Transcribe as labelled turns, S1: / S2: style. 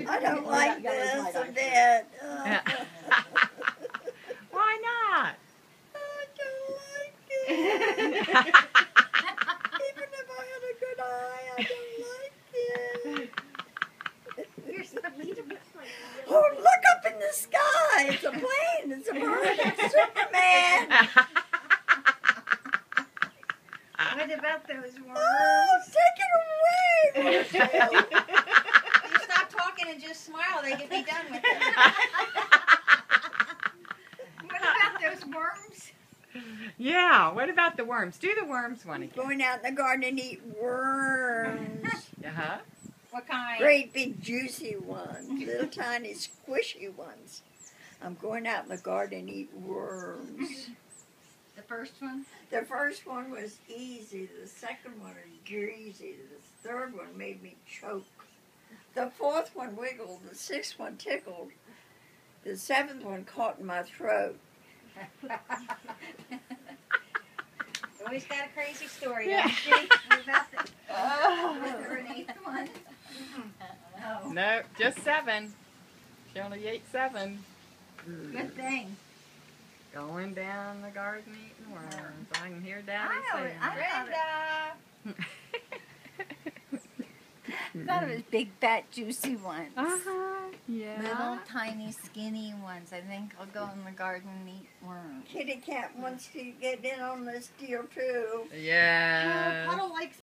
S1: I don't like this a bit.
S2: Why not?
S1: I don't like it. Even if I had a good eye, I don't like it. Oh, look up in the sky. It's a plane. It's a bird. It's Superman.
S3: What about those worms?
S1: Oh, take it away.
S3: You stop talking and just smile, they can be done with it. What about those worms?
S2: Yeah, what about the worms? Do the worms one again.
S1: Going out in the garden and eat worms.
S2: Uh-huh.
S3: What kind?
S1: Great big juicy ones. Little tiny squishy ones. I'm going out in the garden and eat worms.
S3: The first one?
S1: The first one was easy. The second one is greasy. The third one made me choke. The fourth one wiggled. The sixth one tickled. The seventh one caught in my throat.
S3: Always got a crazy story,
S2: Yeah.
S3: don't you? What about the eighth one? No.
S2: No, just 7. She only ate 7.
S3: Good thing.
S2: Going down the garden eating worms. I can hear Daddy saying
S3: Brenda!
S4: I thought it was big, fat, juicy ones.
S2: Uh-huh. Yeah.
S4: Little, tiny, skinny ones. I think I'll go in the garden and eat worms.
S1: Kitty Cat wants to get in on this deal too.
S2: Yeah.
S3: Puddle likes